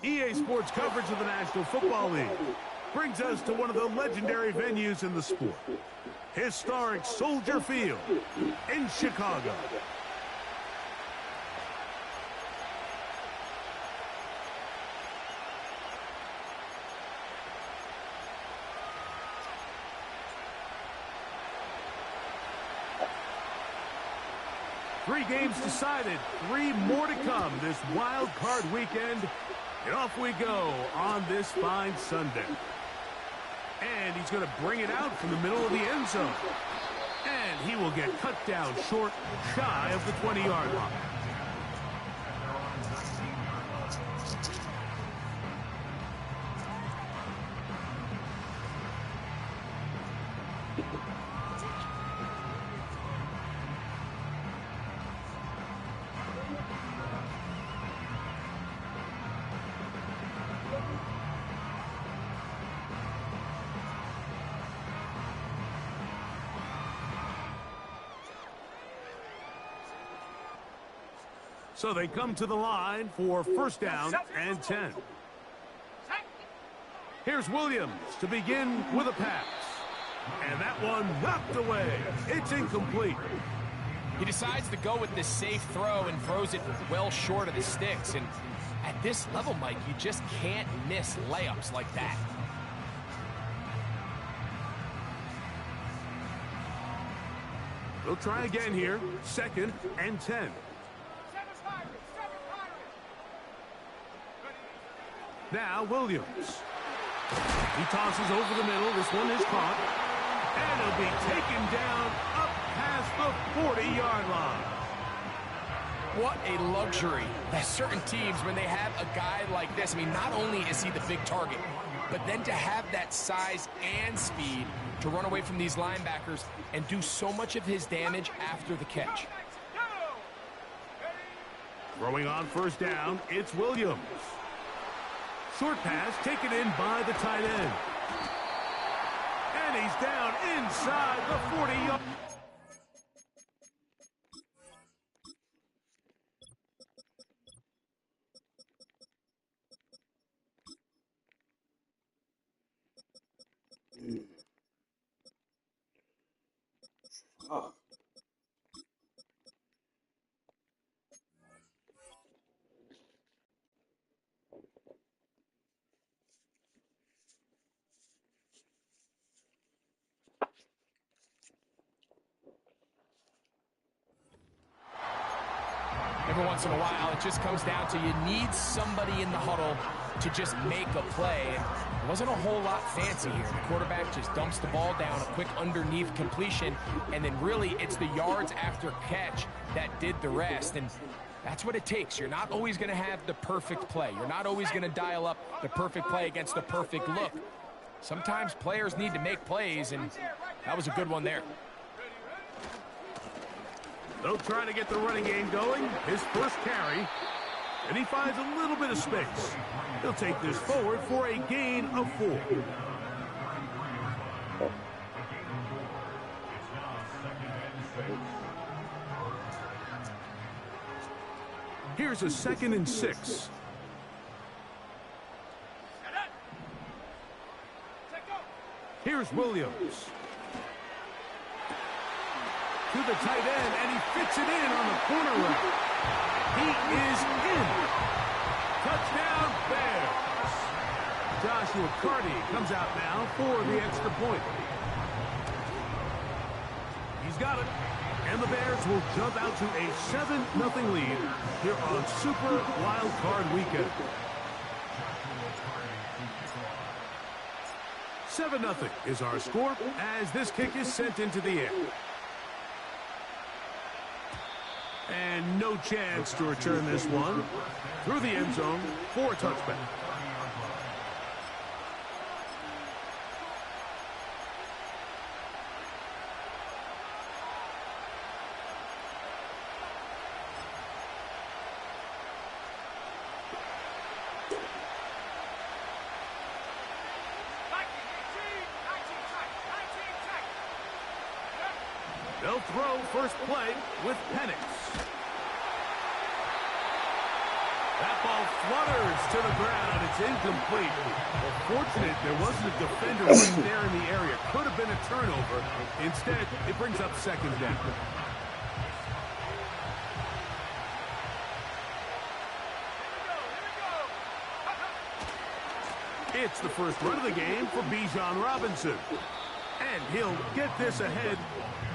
EA Sports coverage of the National Football League brings us to one of the legendary venues in the sport, historic Soldier Field in Chicago. Three games decided, three more to come this wild card weekend. And off we go on this fine Sunday. And he's going to bring it out from the middle of the end zone. And he will get cut down short, shy of the 20-yard line. So they come to the line for first down and 10. Here's Williams to begin with a pass. And that one knocked away. It's incomplete. He decides to go with this safe throw and throws it well short of the sticks. And at this level, Mike, you just can't miss layups like that. They'll try again here. Second and 10. Now Williams. He tosses over the middle. This one is caught. And he'll be taken down up past the 40-yard line. What a luxury. There's certain teams, when they have a guy like this, I mean, not only is he the big target, but then to have that size and speed to run away from these linebackers and do so much of his damage after the catch. Throwing on first down, it's Williams. Short pass taken in by the tight end. And he's down inside the 40-yard. Oh. Every once in a while, it just comes down to you need somebody in the huddle to just make a play. And it wasn't a whole lot fancy here. The quarterback just dumps the ball down, a quick underneath completion, and then really it's the yards after catch that did the rest. And that's what it takes. You're not always going to have the perfect play. You're not always going to dial up the perfect play against the perfect look. Sometimes players need to make plays, and that was a good one there. They'll try to get the running game going. His first carry. And he finds a little bit of space. He'll take this forward for a gain of 4. Here's a 2nd and 6. Here's Williams. To the tight end, and he fits it in on the corner route. He is in. Touchdown, Bears. Joshua Carty comes out now for the extra point. He's got it. And the Bears will jump out to a 7-0 lead here on Super Wild Card Weekend. 7-0 is our score as this kick is sent into the air. And no chance to return this one through the end zone for a touchback. They'll throw first play with Penix. That ball flutters to the ground. It's incomplete. Well, fortunate there wasn't a defender right there in the area. Could have been a turnover. Instead, it brings up second down. It's the first run of the game for Bijan Robinson. And he'll get this ahead.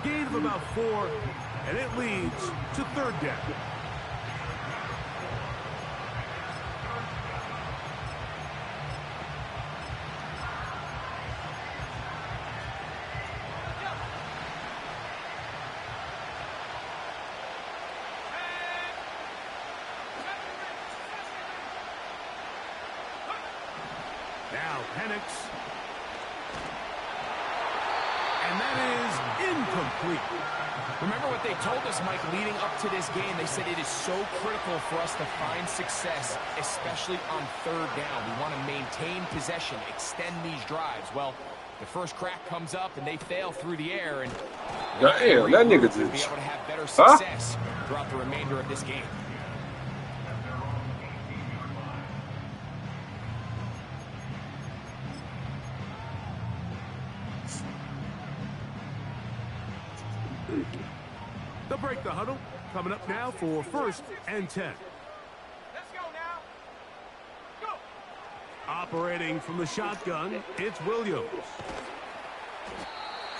Gain of about 4, and it leads to third down. Now Penix. And that is incomplete. Remember what they told us, Mike, leading up to this game. They said it is so critical for us to find success, especially on third down. We want to maintain possession, extend these drives. Well, the first crack comes up, and they fail through the air. And damn, that nigga will be able to have better success throughout the remainder of this game. They'll break the huddle. Coming up now for 1st and 10. Let's go now. Go. Operating from the shotgun, it's Williams.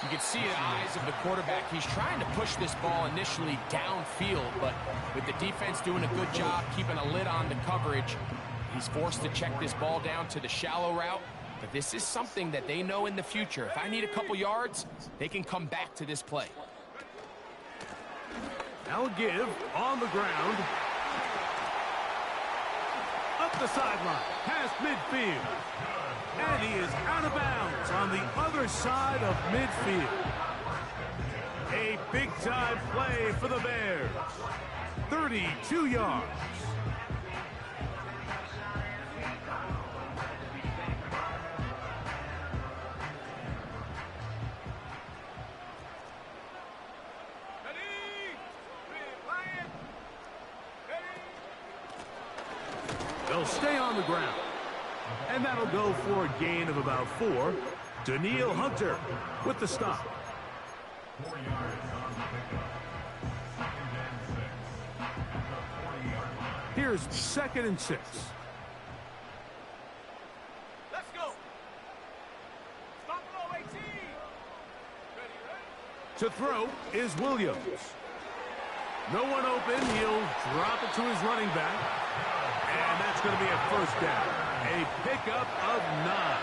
You can see the eyes of the quarterback. He's trying to push this ball initially downfield, but with the defense doing a good job keeping a lid on the coverage, he's forced to check this ball down to the shallow route. But this is something that they know in the future. If I need a couple yards, they can come back to this play. Now a give on the ground. Up the sideline, past midfield. And he is out of bounds on the other side of midfield. A big-time play for the Bears. 32 yards. They'll stay on the ground. And that'll go for a gain of about 4. Danielle Hunter with the stop. Here's 2nd and 6. Let's go. Stop below 18. Ready, ready? To throw is Williams. No one open. He'll drop it to his running back. And that's going to be a first down. A pickup of 9.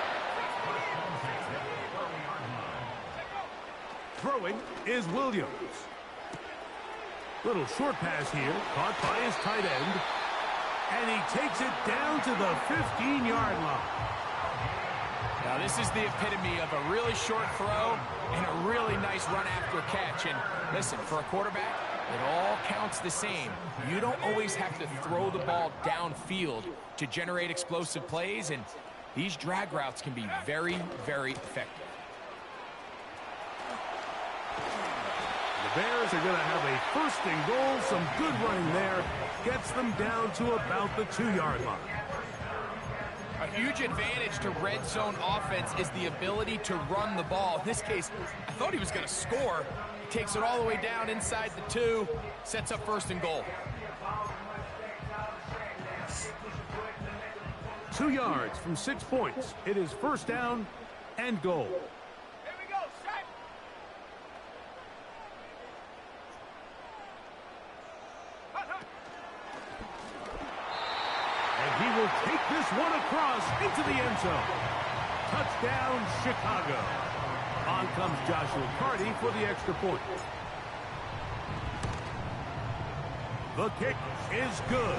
Throwing is Williams. Little short pass here, caught by his tight end. And he takes it down to the 15-yard line. Now, this is the epitome of a really short throw and a really nice run after catch. And listen, for a quarterback, it all counts the same. You don't always have to throw the ball downfield to generate explosive plays, and these drag routes can be very, very effective. The Bears are going to have a 1st and goal. Some good running there. Gets them down to about the 2-yard line. A huge advantage to red zone offense is the ability to run the ball. In this case, I thought he was going to score. He takes it all the way down inside the 2, sets up 1st and goal. 2 yards from 6 points. It is 1st down and goal. Here we go. Set. And he will take this one across into the end zone. Touchdown, Chicago. On comes Joshua Carty for the extra point. The kick is good.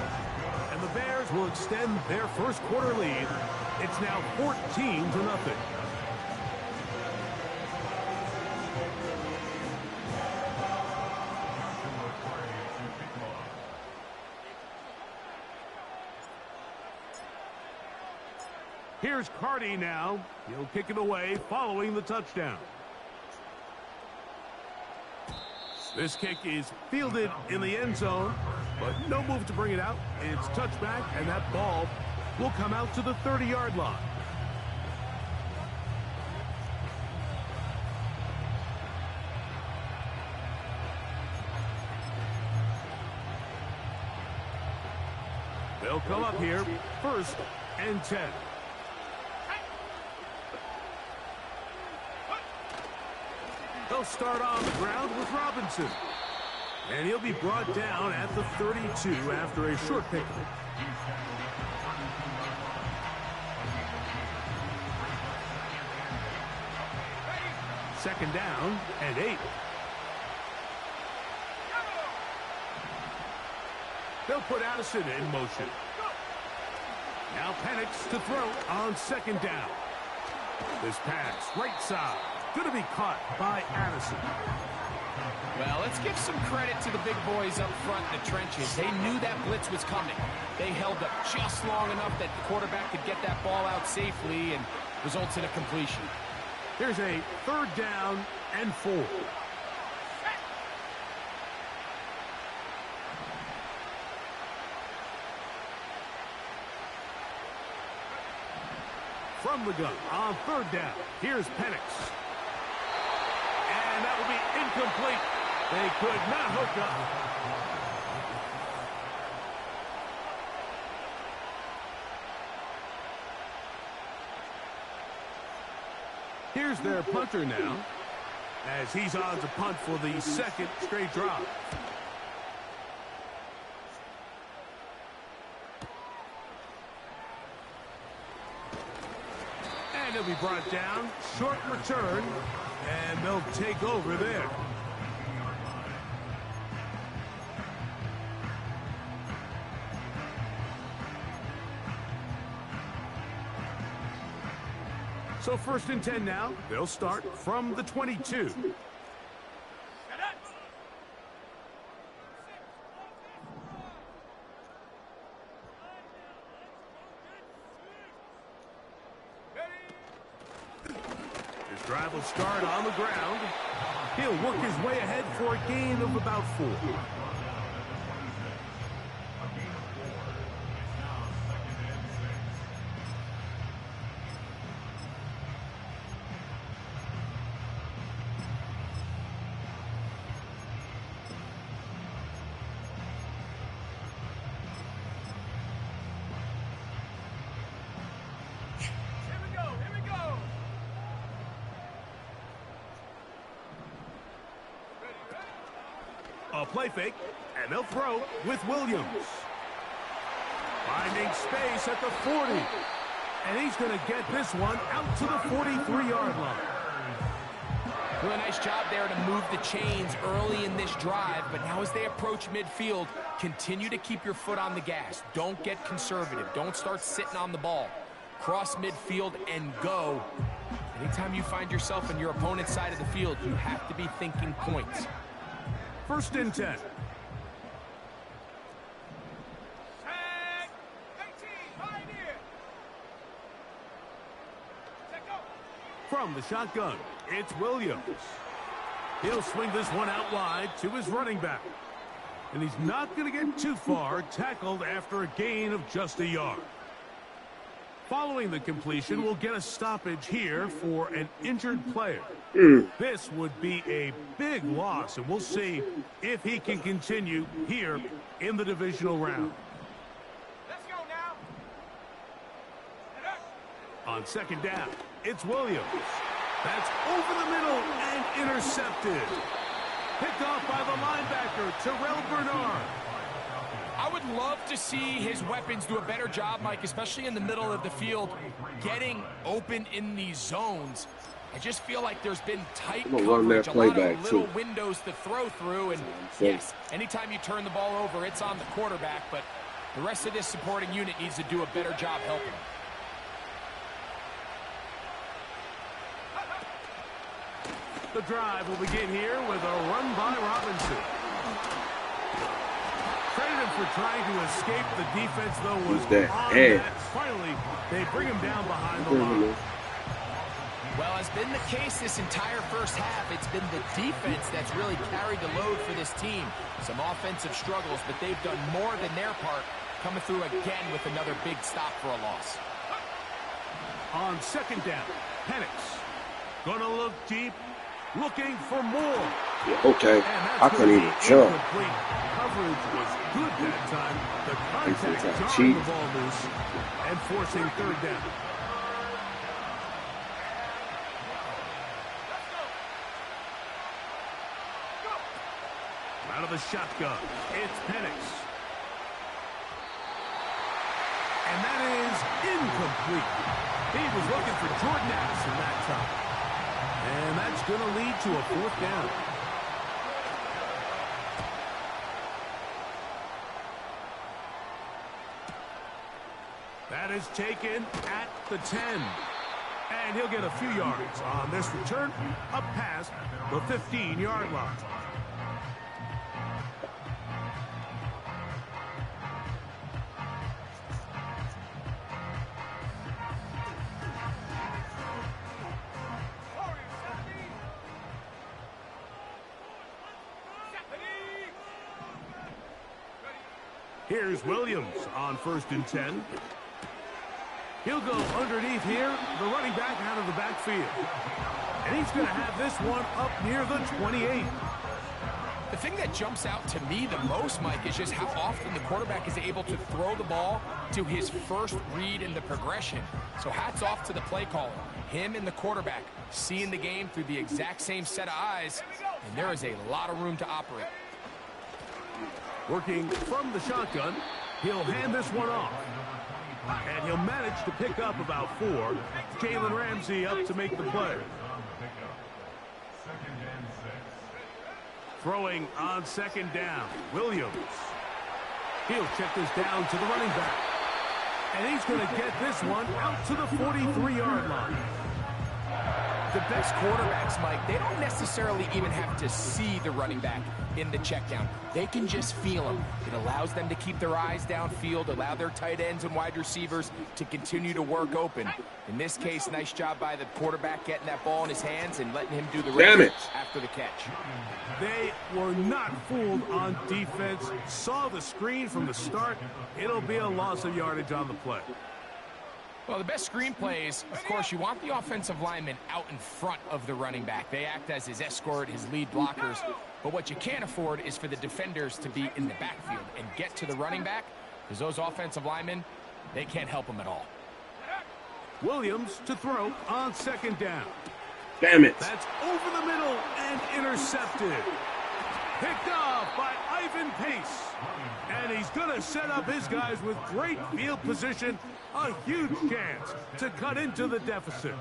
And the Bears will extend their 1st quarter lead. It's now 14-0. Here's Carty now. He'll kick it away following the touchdown. This kick is fielded in the end zone. but no move to bring it out. It's touchback, and that ball will come out to the 30-yard line. They'll come up here, 1st and 10. They'll start on the ground with Robinson. And he'll be brought down at the 32 after a short pickup. Second down and 8. They'll put Addison in motion. Now Penix to throw on 2nd down. This pass, right side, going to be caught by Addison. Well, let's give some credit to the big boys up front in the trenches. They knew that blitz was coming. They held up just long enough that the quarterback could get that ball out safely and results in a completion. Here's a 3rd down and 4. From the gun on 3rd down, here's Penix. And that will be incomplete. They could not hook up. Here's their punter now, as he's on to punt for the 2nd straight drive. And he'll be brought down, short return, and they'll take over there. So 1st and 10 now. They'll start from the 22. His drive will start on the ground. He'll work his way ahead for a gain of about 4. A play fake, and they'll throw with Williams. Finding space at the 40. And he's going to get this one out to the 43-yard line. Really nice job there to move the chains early in this drive, but now as they approach midfield, continue to keep your foot on the gas. Don't get conservative. Don't start sitting on the ball. Cross midfield and go. Anytime you find yourself on your opponent's side of the field, you have to be thinking points. 1st and 10. From the shotgun, it's Williams. He'll swing this one out wide to his running back. And he's not going to get too far, tackled after a gain of just a yard. Following the completion, we'll get a stoppage here for an injured player. This would be a big loss, and we'll see if he can continue here in the divisional round. Let's go now. On 2nd down, it's Williams. That's over the middle and intercepted. Picked off by the linebacker, Terrell Bernard. I would love to see his weapons do a better job, Mike, especially in the middle of the field, getting open in these zones. I just feel like there's been tight coverage, a lot of little windows to throw through, and yes, anytime you turn the ball over, it's on the quarterback, but the rest of this supporting unit needs to do a better job helping. The drive will begin here with a run by Robinson. Credit him for trying to escape. The defense, though, was on that. Finally, they bring him down behind the line. Well, as been the case this entire first half, it's been the defense that's really carried the load for this team. Some offensive struggles, but they've done more than their part, coming through again with another big stop for a loss. On second down, Penix gonna look deep, looking for more. Okay, I couldn't even jump. Coverage was good that time. The contact Cheat. jarring the ball loose and forcing third down. Out of the shotgun, it's Penix. And that is incomplete. He was looking for Jordan Addison that time. And that's going to lead to a fourth down. That is taken at the 10. And he'll get a few yards on this return up past the 15-yard line. Here's Williams on 1st and 10. He'll go underneath here, the running back out of the backfield. And he's going to have this one up near the 28. The thing that jumps out to me the most, Mike, is just how often the quarterback is able to throw the ball to his first read in the progression. So hats off to the play caller. Him and the quarterback seeing the game through the exact same set of eyes, and there is a lot of room to operate. Working from the shotgun, he'll hand this one off. And he'll manage to pick up about 4. Jalen Ramsey up to make the play. Throwing on second down, Williams. He'll check this down to the running back. And he's going to get this one out to the 43-yard line. The best quarterbacks, Mike, they don't necessarily even have to see the running back in the check down. They can just feel him. It allows them to keep their eyes downfield, allow their tight ends and wide receivers to continue to work open. In this case, nice job by the quarterback getting that ball in his hands and letting him do the rest after the catch. They were not fooled on defense. Saw the screen from the start. It'll be a loss of yardage on the play. Well, the best screen plays, of course, you want the offensive lineman out in front of the running back. They act as his escort, his lead blockers. But what you can't afford is for the defenders to be in the backfield and get to the running back, because those offensive linemen, they can't help them at all. Williams to throw on second down. Damn it. That's over the middle and intercepted. Picked off by Ivan Pace. And he's going to set up his guys with great field position. A huge chance to cut into the deficit.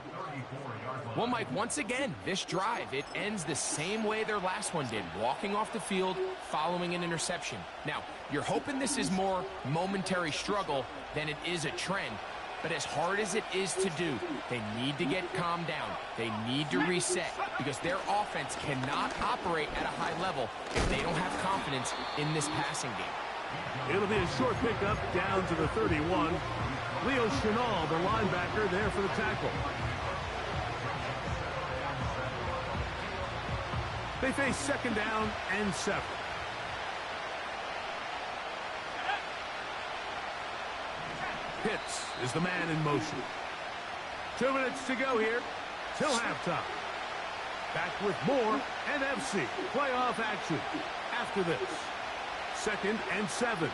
Well, Mike, once again, this drive, it ends the same way their last one did, walking off the field, following an interception. Now, you're hoping this is more momentary struggle than it is a trend. But as hard as it is to do, they need to get calmed down. They need to reset because their offense cannot operate at a high level if they don't have confidence in this passing game. It'll be a short pickup down to the 31. Leo Chenal, the linebacker, there for the tackle. They face second down and 7. Pitts is the man in motion. 2 minutes to go here till halftime. Back with more NFC playoff action after this. 2nd and 7.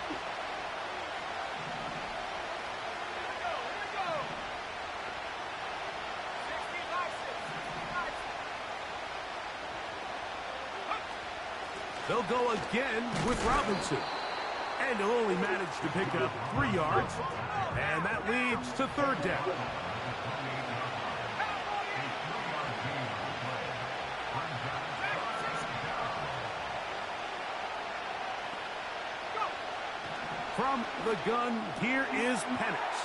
They'll go again with Robinson. And he'll only manage to pick up 3 yards. And that leads to 3rd down. From the gun, here is Penix.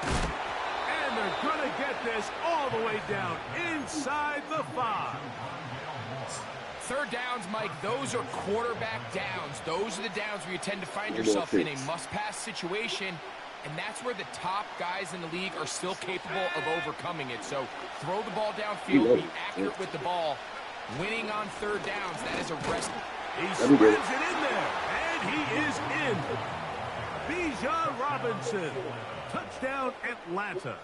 And they're going to get this all the way down inside the 5. 3rd downs, Mike, those are quarterback downs. Those are the downs where you tend to find yourself in a must-pass situation. and that's where the top guys in the league are still capable of overcoming it. So throw the ball downfield, be accurate with the ball. Winning on third downs, that is a rest. He spreads it in there, and he is in. Bijan Robinson, touchdown Atlanta.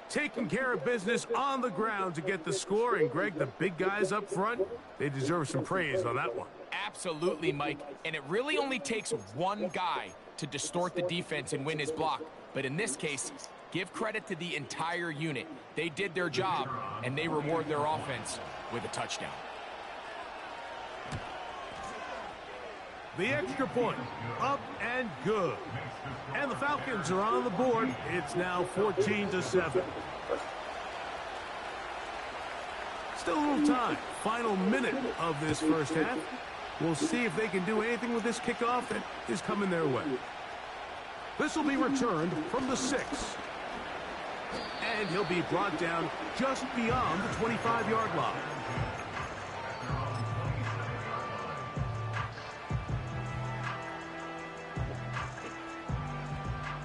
Taking care of business on the ground to get the score. And, Greg, the big guys up front, they deserve some praise on that one. Absolutely, Mike. And it really only takes one guy to distort the defense and win his block. But in this case, give credit to the entire unit. They did their job, and they reward their offense with a touchdown. The extra point, up and good. And the Falcons are on the board. It's now 14-7. Still a little time. Final minute of this first half. We'll see if they can do anything with this kickoff that is coming their way. This will be returned from the 6. And he'll be brought down just beyond the 25-yard line.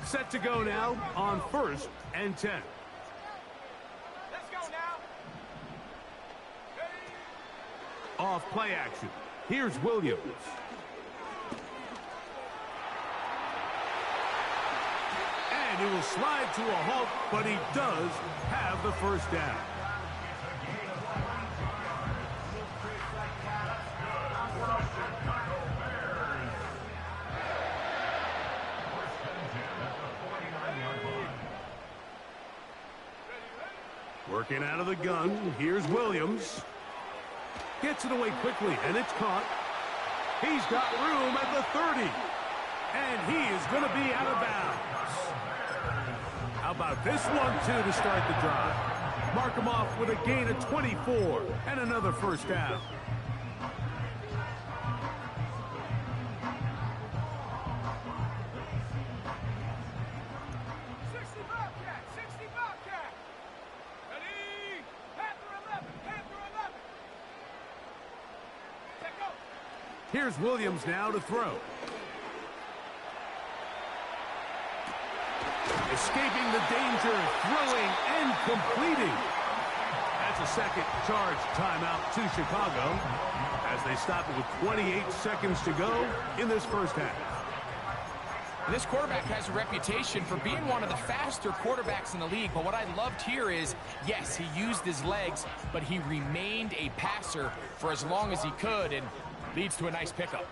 Set to go now on 1st and 10. Let's go now. Off play action. Here's Williams. And he will slide to a halt, but he does have the first down. Working out of the gun. Here's Williams. Gets it away quickly, and it's caught. He's got room at the 30. And he is going to be out of bounds. How about this one, too, to start the drive? Mark him off with a gain of 24 and another first down. Here's Williams now to throw. Escaping the danger, throwing and completing. That's a second charge timeout to Chicago as they stop it with 28 seconds to go in this first half. This quarterback has a reputation for being one of the faster quarterbacks in the league, but what I loved here is, yes, he used his legs, but he remained a passer for as long as he could, and leads to a nice pickup.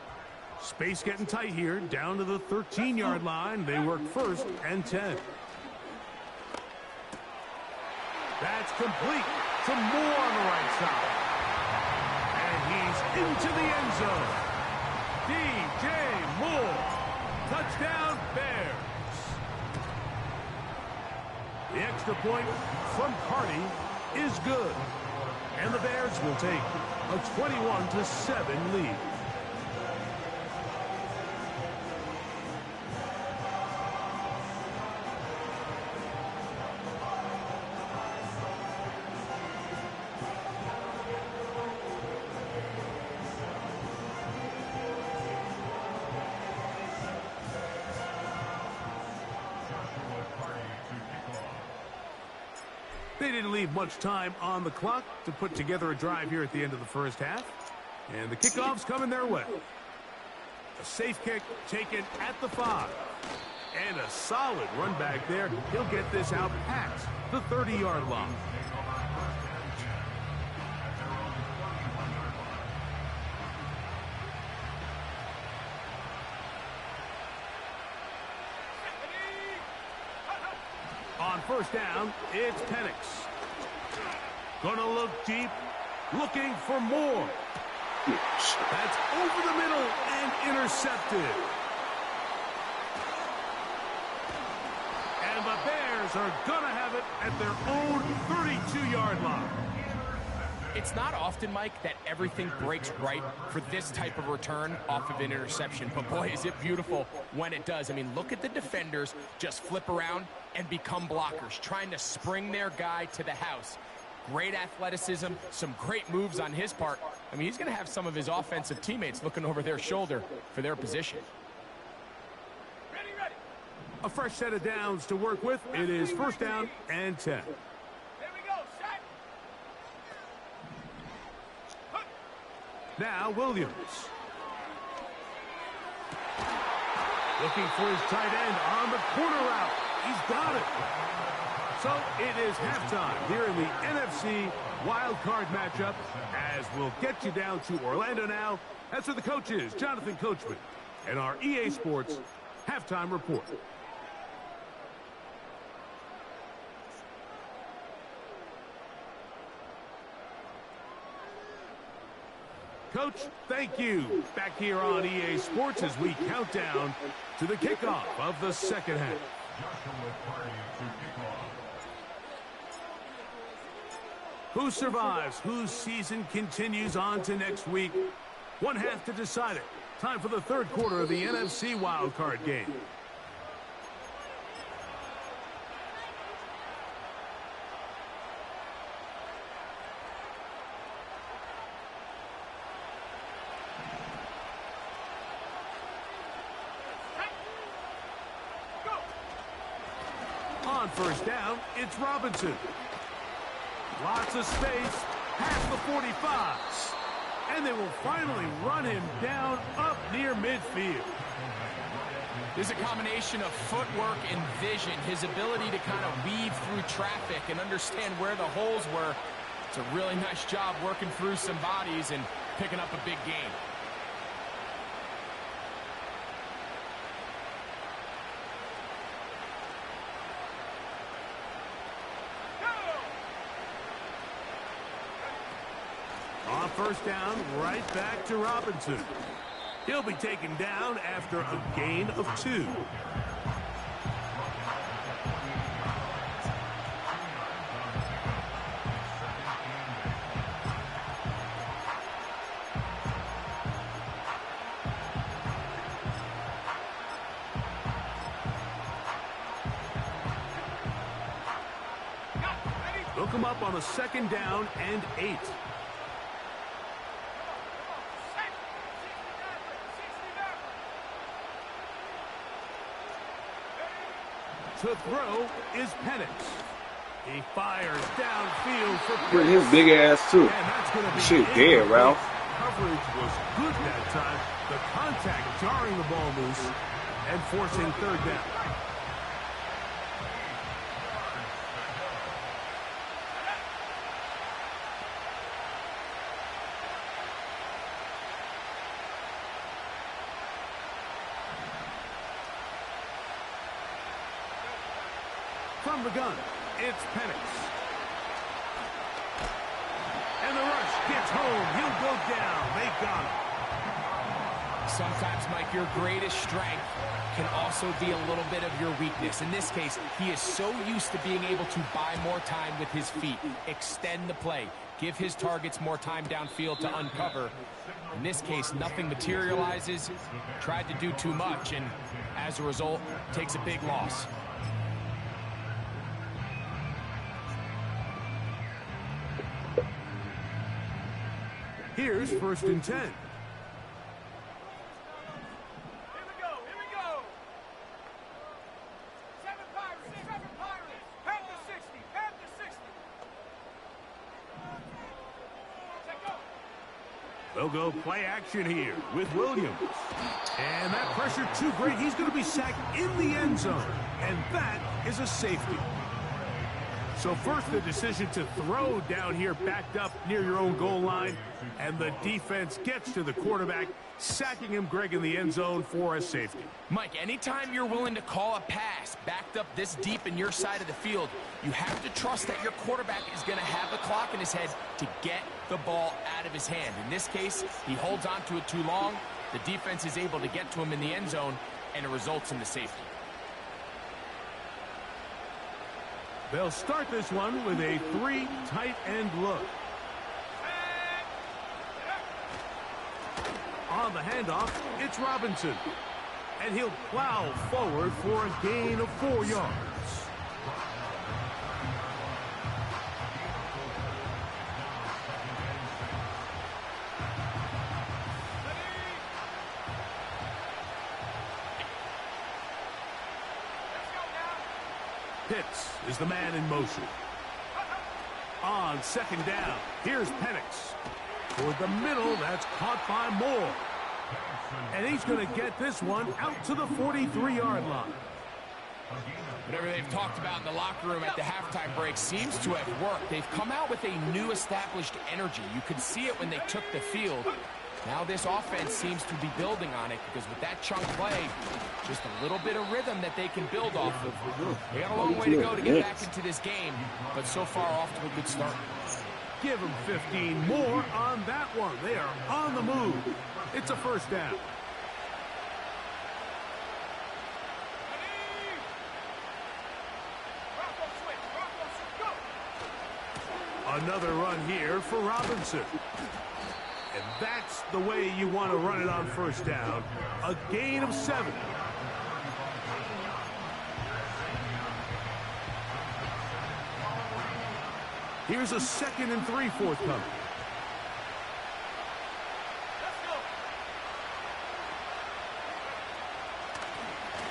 Space getting tight here, down to the 13-yard line. They work 1st and 10. That's complete to Moore on the right side. And he's into the end zone. DJ Moore. Touchdown, Bears. The extra point from Carty is good. And the Bears will take a 21-7 lead. They didn't leave much time on the clock to put together a drive here at the end of the first half. And the kickoff's coming their way. A safe kick taken at the 5. And a solid run back there. He'll get this out past the 30-yard line. On first down, it's Penix. Gonna look deep, looking for more. That's over the middle and intercepted. And the Bears are gonna have it at their own 32-yard line. It's not often, Mike, that everything breaks right for this type of return off of an interception. But boy, is it beautiful when it does. I mean, look at the defenders just flip around and become blockers, trying to spring their guy to the house. Great athleticism, some great moves on his part. I mean, he's going to have some of his offensive teammates looking over their shoulder for their position. Ready, ready. A fresh set of downs to work with. It is first down and 10. Here we go, set. Now Williams. Looking for his tight end on the corner route. He's got it. So it is halftime here in the NFC Wild Card matchup, as we'll get you down to Orlando now. That's for the coaches, Jonathan Coachman, and our EA Sports halftime report. Coach, thank you. Back here on EA Sports as we count down to the kickoff of the second half. Who survives? Whose season continues on to next week? One half to decide it. Time for the third quarter of the NFC wildcard game. On first down, it's Robinson. Lots of space, past the 45. And they will finally run him down up near midfield. There's a combination of footwork and vision, his ability to kind of weave through traffic and understand where the holes were. It's a really nice job working through some bodies and picking up a big gain. On first down, right back to Robinson. He'll be taken down after a gain of 2. Look him up on a second down and 8. To throw is Penix. He fires downfield for With his big ass too. And that's going to be Shit dead, Ralph. Coverage was good that time. The contact jarring the ball loose and forcing third down. From the gun, it's Penix. And the rush gets home. He'll go down. They got him. Sometimes, Mike, your greatest strength can also be a little bit of your weakness. In this case, he is so used to being able to buy more time with his feet, extend the play, give his targets more time downfield to uncover. In this case, nothing materializes, tried to do too much, and as a result, takes a big loss. Here's first and 10. Here we go, here we go. 7 Pirates, Panther 60, Panther 60. Check go. They'll go play action here with Williams. And that pressure too great. He's going to be sacked in the end zone. And that is a safety. So first the decision to throw down here backed up near your own goal line. And the defense gets to the quarterback, sacking him, Greg, in the end zone for a safety. Mike, anytime you're willing to call a pass backed up this deep in your side of the field, you have to trust that your quarterback is going to have the clock in his head to get the ball out of his hand. In this case, he holds on to it too long. The defense is able to get to him in the end zone, and it results in the safety. They'll start this one with a 3 tight end look. On the handoff, it's Robinson. And he'll plow forward for a gain of 4 yards. Pitts is the man in motion. On second down, here's Penix. Toward the middle, that's caught by Moore. And he's going to get this one out to the 43-yard line. Whatever they've talked about in the locker room at the halftime break seems to have worked. They've come out with a new established energy. You could see it when they took the field. Now this offense seems to be building on it because with that chunk play, just a little bit of rhythm that they can build off of. They got a long way to go to get back into this game, but so far off to a good start. Give them 15 more on that one. They are on the move. It's a first down. Another run here for Robinson. And that's the way you want to run it on first down. A gain of 7. Here's a 2nd and 3 forthcoming.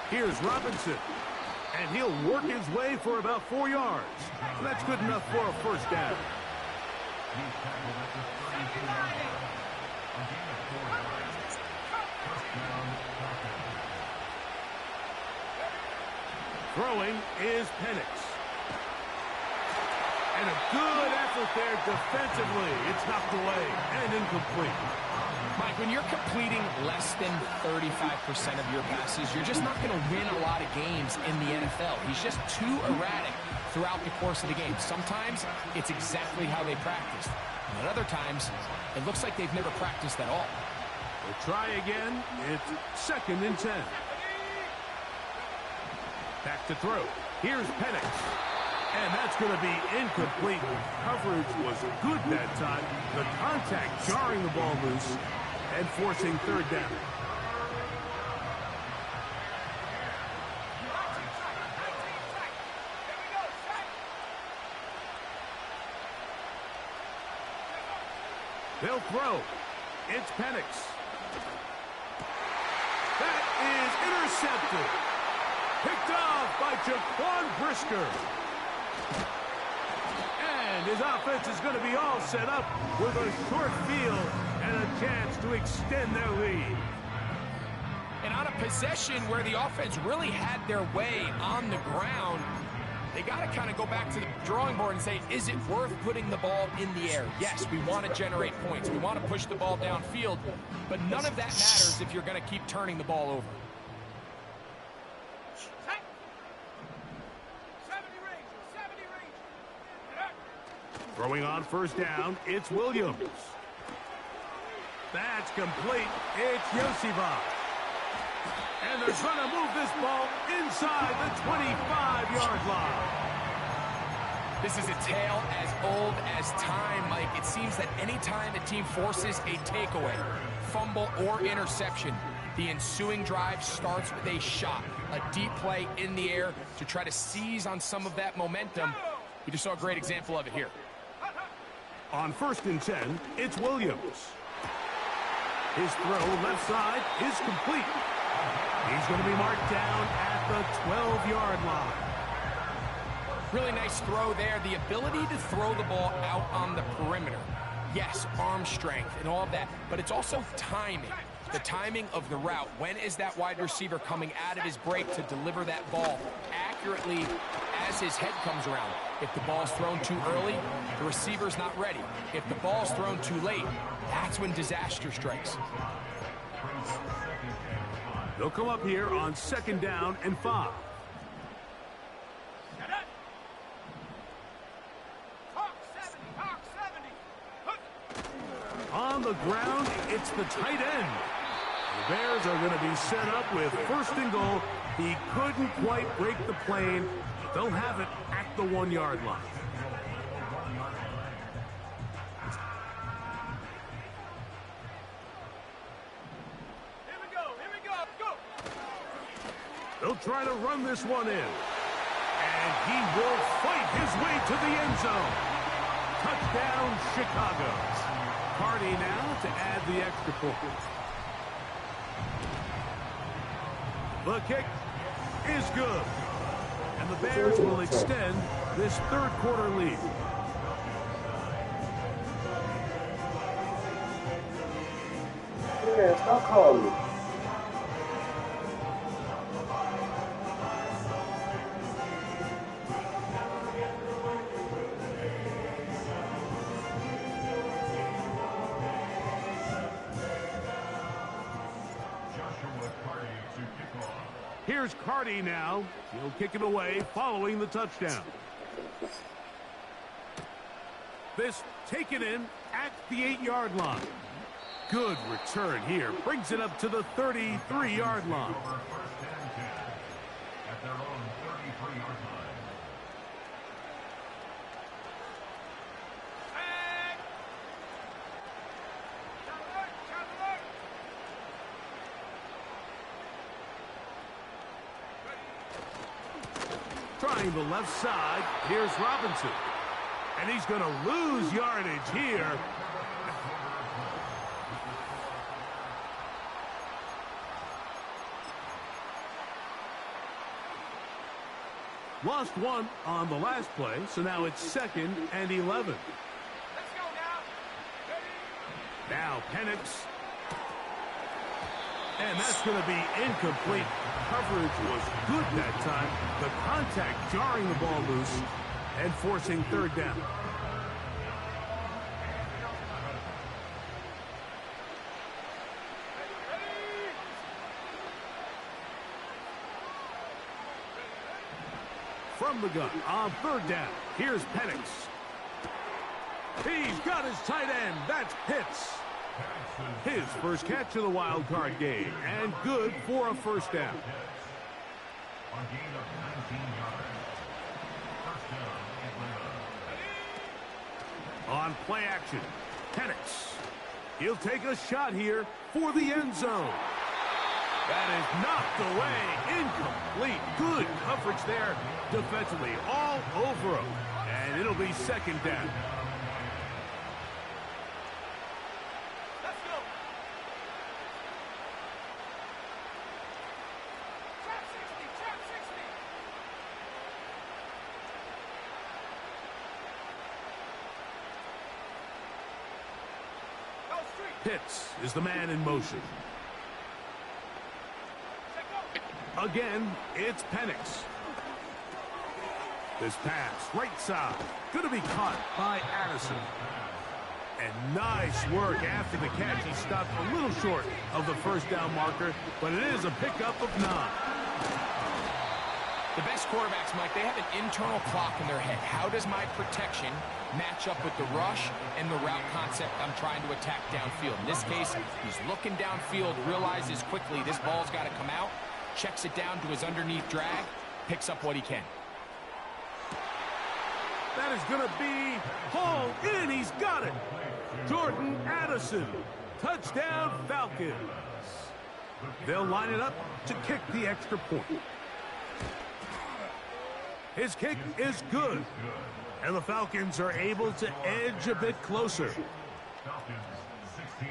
Here's Robinson. And he'll work his way for about 4 yards. That's good enough for a first down. Throwing is Penix. And a good effort there defensively. It's knocked away and incomplete. Mike, when you're completing less than 35% of your passes, you're just not going to win a lot of games in the NFL. He's just too erratic throughout the course of the game. Sometimes it's exactly how they practiced. And at other times, it looks like they've never practiced at all. We'll try again. It's 2nd and 10. Back to throw. Here's Penix. And that's going to be incomplete. Coverage was good that time. The contact jarring the ball loose and forcing 3rd down. They'll throw. It's Penix. That is intercepted. Picked off by Jaquan Brisker. And his offense is going to be all set up with a short field and a chance to extend their lead. And on a possession where the offense really had their way on the ground, they got to kind of go back to the drawing board and say, is it worth putting the ball in the air? Yes, we want to generate points. We want to push the ball downfield, but none of that matters if you're going to keep turning the ball over. Throwing on first down, it's Williams. That's complete. It's Yoseva. And they're going to move this ball inside the 25-yard line. This is a tale as old as time, Mike. It seems that any time a team forces a takeaway, fumble, or interception, the ensuing drive starts with a shot, a deep play in the air to try to seize on some of that momentum. We just saw a great example of it here. On 1st and 10, it's Williams. His throw left side is complete. He's going to be marked down at the 12-yard line. Really nice throw there. The ability to throw the ball out on the perimeter. Yes, arm strength and all of that, but it's also timing. The timing of the route. When is that wide receiver coming out of his break to deliver that ball accurately as his head comes around? If the ball's thrown too early, the receiver's not ready. If the ball's thrown too late, that's when disaster strikes. They'll come up here on 2nd down and 5. On the ground, it's the tight end. The Bears are going to be set up with 1st and goal. He couldn't quite break the plane. They'll have it at the 1-yard line. Here we go. They'll try to run this one in. And he will fight his way to the end zone. Touchdown, Chicago. Party now to add the extra point. The kick is good. And the Bears will extend this third quarter lead. Yeah, stop calling me. Here's Carty now. He'll kick it away following the touchdown. This taken in at the 8-yard line. Good return here. Brings it up to the 33-yard line. At their own 33-yard line. Trying the left side. Here's Robinson. And he's going to lose yardage here. Lost one on the last play, so now it's 2nd and 11. Let's go now. Now Penix. And that's going to be incomplete. Coverage was good that time. The contact jarring the ball loose and forcing third down. From the gun on third down. Here's Penix. He's got his tight end. That's Pitts. His first catch of the wild card game. And good for a first down. On gain of 19 yards. First down, Atlanta. On play action, Penix. He'll take a shot here for the end zone. That is knocked away. Incomplete. Good coverage there defensively. All over him. And it'll be second down. Let's go. Trap 60, trap 60. Go street. Pitts is the man in motion. Check go. Again, it's Penix. This pass, right side, going to be caught by Addison. And nice work after the catch. He stopped a little short of the first down marker, but it is a pickup of 9. The best quarterbacks, Mike, they have an internal clock in their head. How does my protection match up with the rush and the route concept I'm trying to attack downfield? In this case, he's looking downfield, realizes quickly this ball's got to come out, checks it down to his underneath drag, picks up what he can. That is going to be hauled in. He's got it. Jordan Addison. Touchdown, Falcons. They'll line it up to kick the extra point. His kick is good. And the Falcons are able to edge a bit closer. Falcons 16.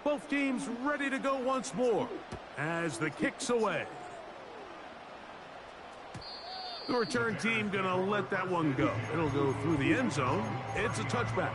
Both teams ready to go once more as the kick's away. The return team going to let that one go. It'll go through the end zone. It's a touchback.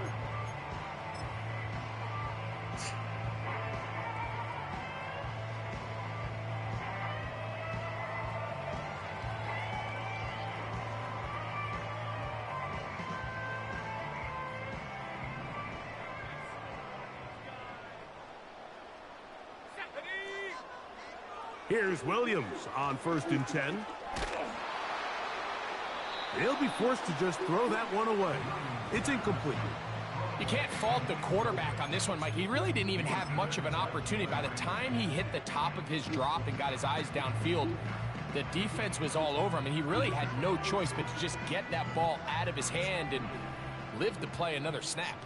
Here's Williams on 1st and 10. He'll be forced to just throw that one away. It's incomplete. You can't fault the quarterback on this one, Mike. He really didn't even have much of an opportunity. By the time he hit the top of his drop and got his eyes downfield, the defense was all over him, and he really had no choice but to just get that ball out of his hand and live to play another snap.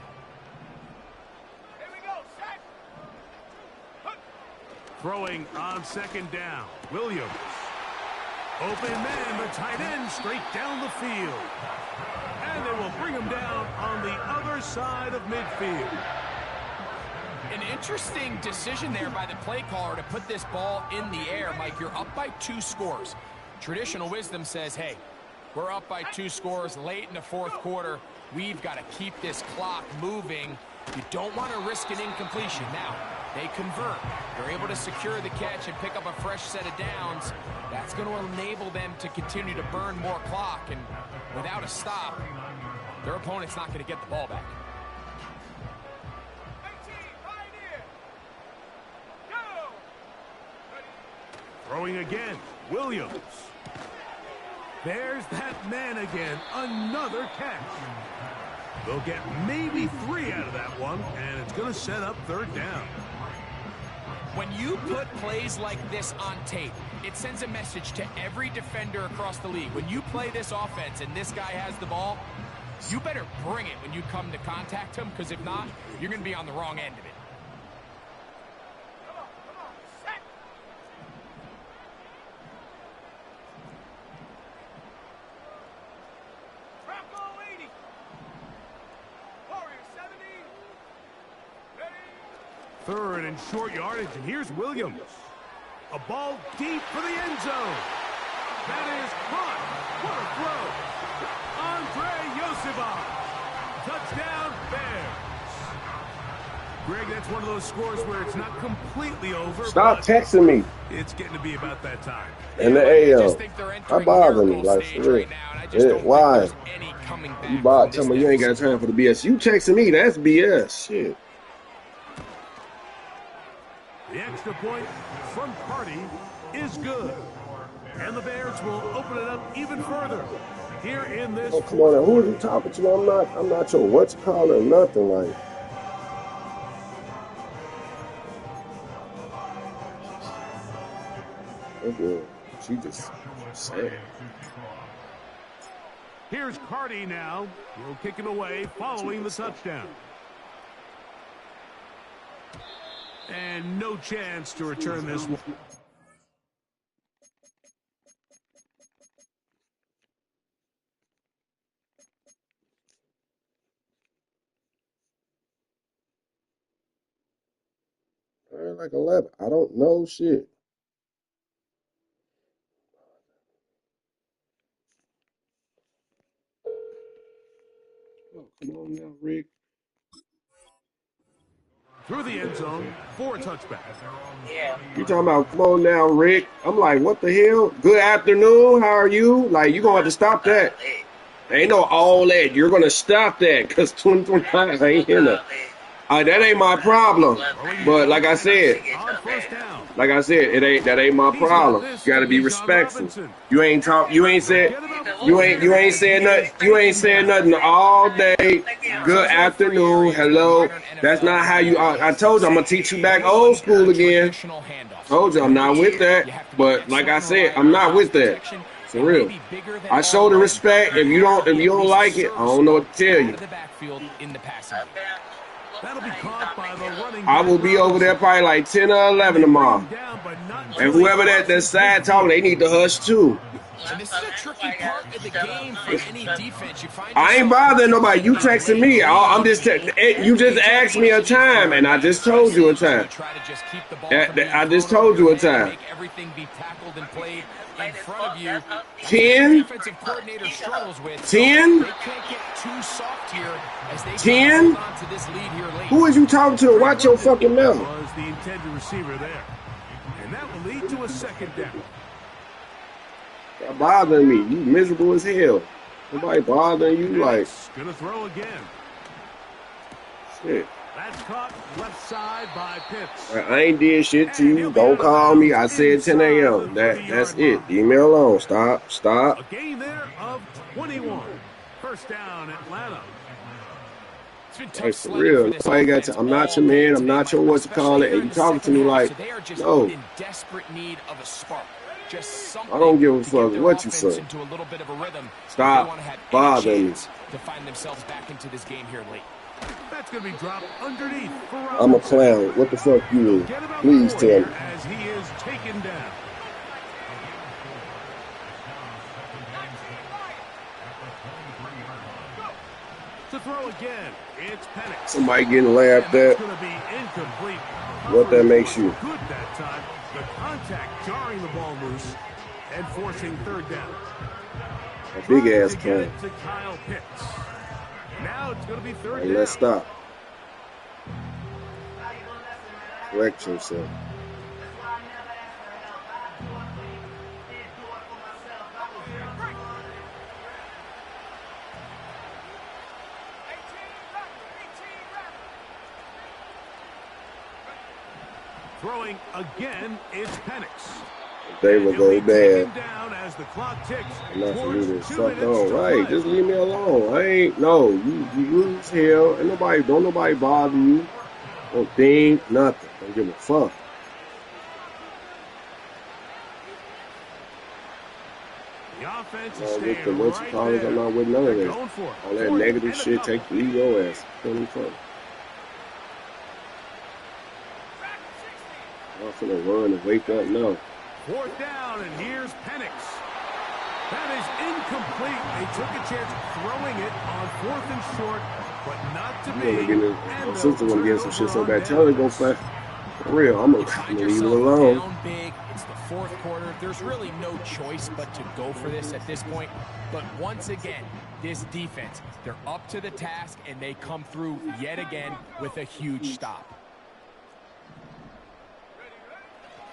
Here we go, set. Throwing on 2nd down. Williams. Open man, the tight end, straight down the field. And they will bring him down on the other side of midfield. An interesting decision there by the play caller to put this ball in the air. Mike, you're up by 2 scores. Traditional wisdom says, hey, we're up by 2 scores late in the 4th quarter. We've got to keep this clock moving. You don't want to risk an incompletion. Now, they convert. They're able to secure the catch and pick up a fresh set of downs. That's going to enable them to continue to burn more clock. And without a stop, their opponent's not going to get the ball back. 18, Pioneer. Go. Throwing again, Williams. There's that man again, another catch. They'll get maybe 3 out of that one, and it's going to set up 3rd down. When you put plays like this on tape, it sends a message to every defender across the league. When you play this offense and this guy has the ball, you better bring it when you come to contact him, because if not, you're going to be on the wrong end of it. Come on, set. Trap goal 80. Warrior 70. Ready. 3rd and short yardage, and here's Williams. A ball deep for the end zone. That is caught. What a throw. Andre Yosibov. Touchdown, Bears. Greg, that's one of those scores where it's not completely over. Stop texting me. It's getting to be about that time. In the AL. That bother me, like, for real. Why? You bought, tell me you ain't got time for the BS. You texting me, that's BS. Shit. The extra point from Carty is good. And the Bears will open it up even further here in this. Oh, come on now. Who are you talking to? I'm not your what's call or nothing like. Okay. She just said. Here's Carty now. He'll kick it away following the touchdown. And no chance to return this one. Like 11. I don't know shit. Oh, come on now, Rick. Through the end zone for a touchback. You talking about, come on now, Rick. I'm like, what the hell? Good afternoon. How are you? Like, you going to have to stop that. Ain't no all that. You're going to stop that because 2025 ain't in there. That ain't my problem. But like I said, that ain't my problem. You gotta be respectful. You ain't said nothing all day. Good afternoon, hello. That's not how you I told you I'm gonna teach you back old school again. Told you I'm not with that. But like I said, I'm not with that. For real. I show the respect. If you don't like it, I don't know what to tell you. That'll be caught by the running I will be over there probably like 10 or 11 tomorrow. And whoever that's side talking, they need to hush too. And this is a tricky part of the game for any defense. I ain't bothering nobody. You texting me. I'm just you just asked me a time, and I just told you a time. I just told you a time. Everything be tackled and played in front of you. 10? 10? 10? Who is you talking to? Watch your fucking mouth. Was the intended receiver there. And that will lead to a 2nd down. That bothering me. You miserable as hell. Nobody bothering you like. Gonna throw again. Shit. That's caught left side by Pitts. I ain't did shit to you. Don't call me. I said 10 a.m. That's it. Leave me alone. Stop. A gain there of 21. 1st down, Atlanta. Hey, for real. I'm not your man. I'm not your what's it call it. And you talking to me like, no. In desperate need of a spark. I don't give a fuck what you say. Stop bothering me. To find themselves back into this game here late. That's going to be dropped underneath. I'm a clown. What the fuck you is? Please tell me. As he is taken down. To throw again, it's Penix. Somebody getting laughed at. Going to be Incomplete. What that makes you? Good that time. The contact jarring the ball loose and forcing third down. A big ass play. play. To Kyle Pitts. Now it's going to be third Right, down. let's stop. Correct yourself. Throwing again, it's Penix. They will go bad. Down as the clock ticks. I'm not gonna do this. Fuck on. Right, just leave me alone. I ain't, no, you rude as hell. Ain't don't nobody bother you. Don't think, nothing. Don't give a fuck. The offense is I'm with the staying what you right call it. there. I'm not with none of this. Going for it. All that negative shit, take the ego ass. I'm finna run and wake up now. Fourth down, and here's Penix. That is incomplete. They took a chance throwing it on 4th and short, but not to be. My sister want to get some shit so bad. Tell her to go fast. For real, I'm gonna leave it alone. Down big. It's the 4th quarter. There's really no choice but to go for this at this point. But once again, this defense, they're up to the task, and they come through yet again with a huge stop.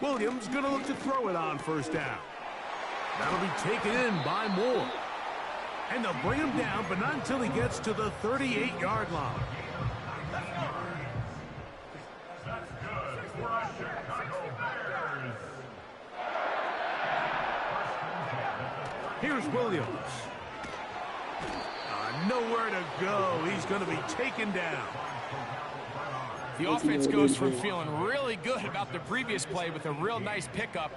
Williams going to look to throw it on first down. That'll be taken in by Moore. And they'll bring him down, but not until he gets to the 38-yard line. Here's Williams. Nowhere to go. He's going to be taken down. The offense goes from feeling really good about the previous play with a real nice pickup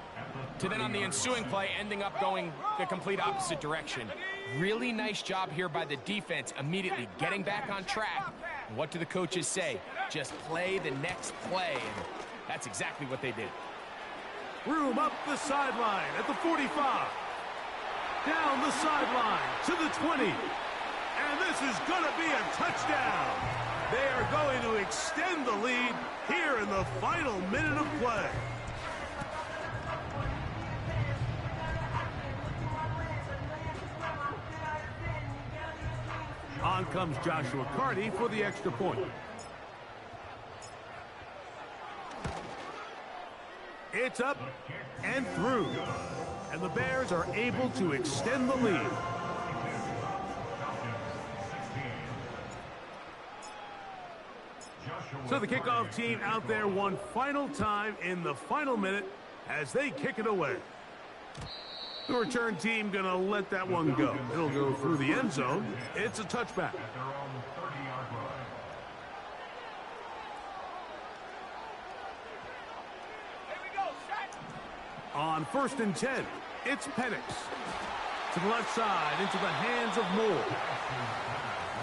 to then on the ensuing play ending up going the complete opposite direction. Really nice job here by the defense immediately getting back on track. And what do the coaches say? Just play the next play. And that's exactly what they did. Room up the sideline at the 45. Down the sideline to the 20. And this is going to be a touchdown. They are going to extend the lead here in the final minute of play. On comes Joshua Carty for the extra point. It's up and through. And the Bears are able to extend the lead. So the kickoff team out there one final time in the final minute as they kick it away. The return team going to let that one go. It'll go through the end zone. It's a touchback. On 1st and 10, it's Penix. To the left side, into the hands of Moore.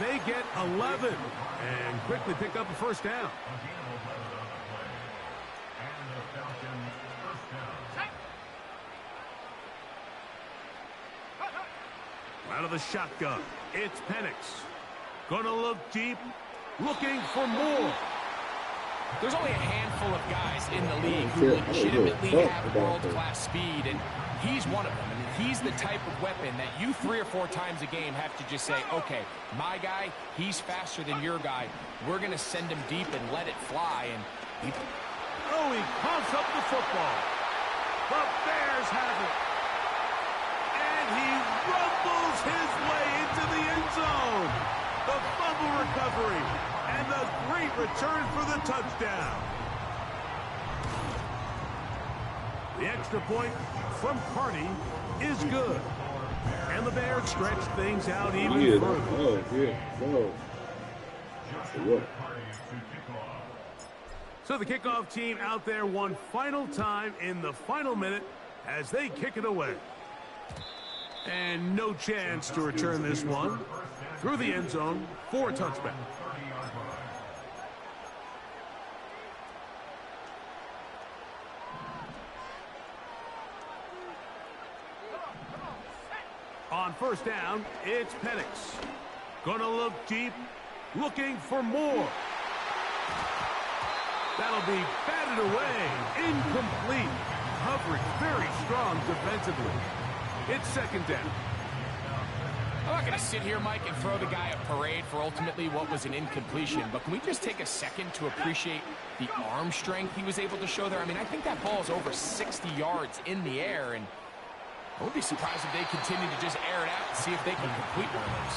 They get 11 and quickly pick up a first down. Out of the shotgun, it's Penix. Gonna look deep, looking for more. There's only a handful of guys in the league who legitimately have world-class speed, and he's one of them. I mean, he's the type of weapon that you 3 or 4 times a game have to just say, okay, my guy, he's faster than your guy. We're going to send him deep and let it fly. And he coughs up the football. The Bears have it. And he rumbles his way into the end zone. The fumble recovery. And the great return for the touchdown. The extra point from Carty is good. And the Bears stretch things out even further. So the kickoff team out there one final time in the final minute as they kick it away. And no chance to return this one through the end zone for a touchback. On first down, it's Penix. Gonna look deep, looking for more. That'll be batted away. Incomplete. Coverage very strong defensively. It's second down. I'm not going to sit here, Mike, and throw the guy a parade for ultimately what was an incompletion, but can we just take a second to appreciate the arm strength he was able to show there? I mean, I think that ball is over 60 yards in the air, and I wouldn't be surprised if they continue to just air it out and see if they can complete one of those.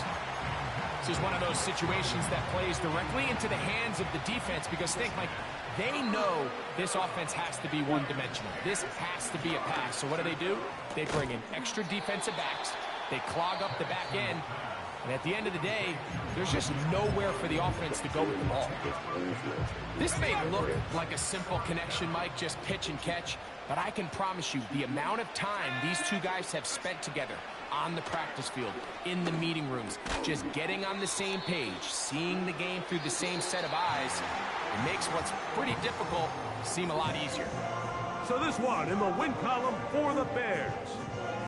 This is one of those situations that plays directly into the hands of the defense because think, like, they know this offense has to be one-dimensional. This has to be a pass. So what do? They bring in extra defensive backs. They clog up the back end. And at the end of the day, there's just nowhere for the offense to go with the ball. This may look like a simple connection, Mike, just pitch and catch. But I can promise you the amount of time these two guys have spent together on the practice field, in the meeting rooms, just getting on the same page, seeing the game through the same set of eyes, it makes what's pretty difficult seem a lot easier. So this one in the win column for the Bears.